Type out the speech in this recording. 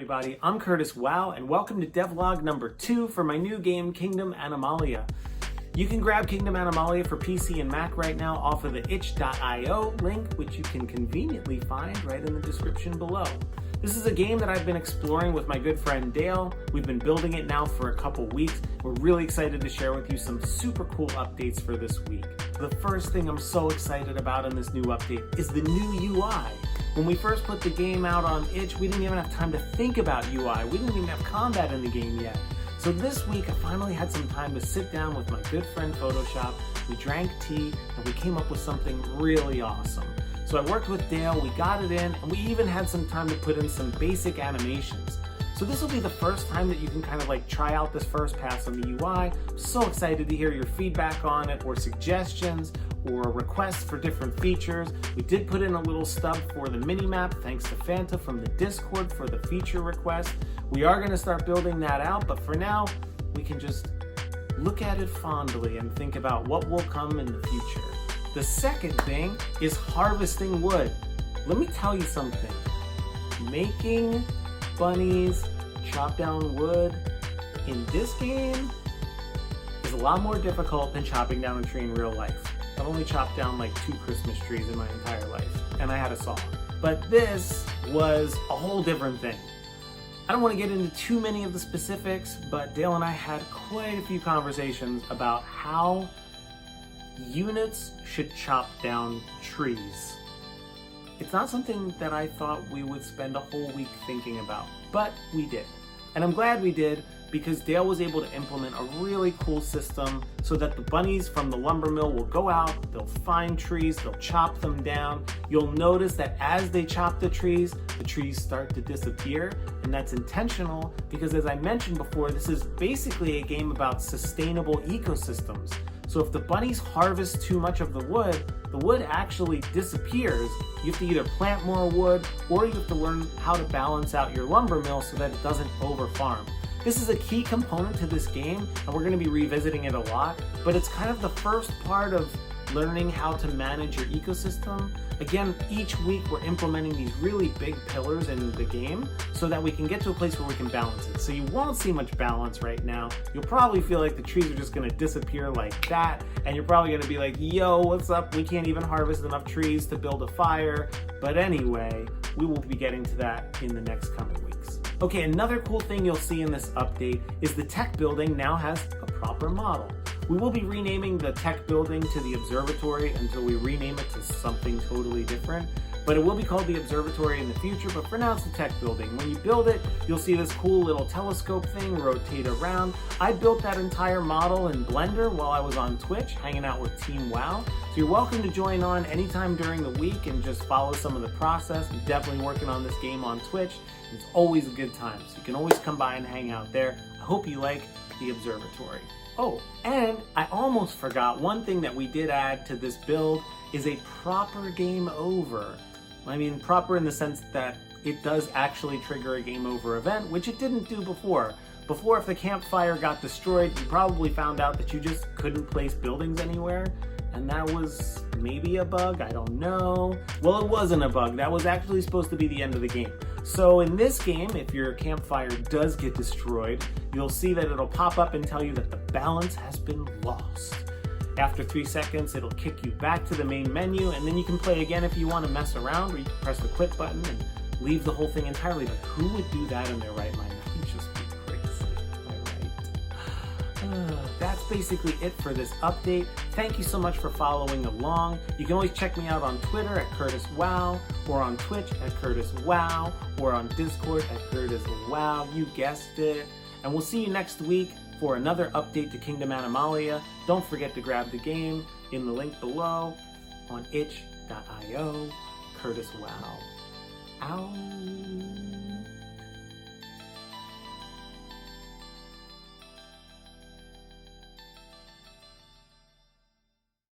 everybody, I'm Curtis Wow, and welcome to Devlog number 2 for my new game, Kingdom Animalia. You can grab Kingdom Animalia for PC and Mac right now off of the itch.io link, which you can conveniently find right in the description below. This is a game that I've been exploring with my good friend Dale. We've been building it now for a couple weeks. We're really excited to share with you some super cool updates for this week. The first thing I'm so excited about in this new update is the new UI. When we first put the game out on itch, we didn't even have time to think about UI. We didn't even have combat in the game yet. So this week, I finally had some time to sit down with my good friend Photoshop. We drank tea, and we came up with something really awesome. So I worked with Dale, we got it in, and we even had some time to put in some basic animations. So this will be the first time that you can kind of like try out this first pass on the UI. I'm so excited to hear your feedback on it, or suggestions, or requests for different features. We did put in a little stub for the mini-map, thanks to Fanta from the Discord for the feature request. We are gonna start building that out, but for now, we can just look at it fondly and think about what will come in the future. The second thing is harvesting wood. Let me tell you something. Making bunnies chop down wood in this game is a lot more difficult than chopping down a tree in real life. I've only chopped down like 2 Christmas trees in my entire life, and I had a saw. But this was a whole different thing. I don't want to get into too many of the specifics, but Dale and I had quite a few conversations about how units should chop down trees. It's not something that I thought we would spend a whole week thinking about, but we did. And I'm glad we did, because Dale was able to implement a really cool system so that the bunnies from the lumber mill will go out, they'll find trees, they'll chop them down. You'll notice that as they chop the trees start to disappear, and that's intentional because, as I mentioned before, this is basically a game about sustainable ecosystems. So if the bunnies harvest too much of the wood actually disappears. You have to either plant more wood, or you have to learn how to balance out your lumber mill so that it doesn't over-farm. This is a key component to this game, and we're going to be revisiting it a lot, but it's kind of the first part of learning how to manage your ecosystem. Again, each week we're implementing these really big pillars in the game so that we can get to a place where we can balance it. So you won't see much balance right now. You'll probably feel like the trees are just going to disappear like that, and you're probably going to be like, yo, what's up? We can't even harvest enough trees to build a fire. But anyway, we will be getting to that in the next coming weeks. Okay, another cool thing you'll see in this update is the tech building now has a proper model. We will be renaming the tech building to the observatory until we rename it to something totally different. But it will be called the observatory in the future, but for now it's the tech building. When you build it, you'll see this cool little telescope thing rotate around. I built that entire model in Blender while I was on Twitch, hanging out with Team WoW. So you're welcome to join on anytime during the week and just follow some of the process. I'm definitely working on this game on Twitch. It's always a good time, so you can always come by and hang out there. I hope you like the observatory. Oh, and I almost forgot, one thing that we did add to this build is a proper game over. I mean, proper in the sense that it does actually trigger a game over event, which it didn't do before. Before, if the campfire got destroyed, you probably found out that you just couldn't place buildings anywhere, and that was maybe a bug, I don't know. Well, it wasn't a bug, that was actually supposed to be the end of the game. So in this game, if your campfire does get destroyed, you'll see that it'll pop up and tell you that the balance has been lost. After 3 seconds, it'll kick you back to the main menu, and then you can play again if you want to mess around, or you can press the quit button and leave the whole thing entirely. But who would do that in their right mind? That would just be crazy, am I right? That's basically it for this update. Thank you so much for following along. You can always check me out on Twitter at CurtisWow, or on Twitch at CurtisWow, or on Discord at CurtisWow. You guessed it. And we'll see you next week for another update to Kingdom Animalia. Don't forget to grab the game in the link below on itch.io. CurtisWow. Ow.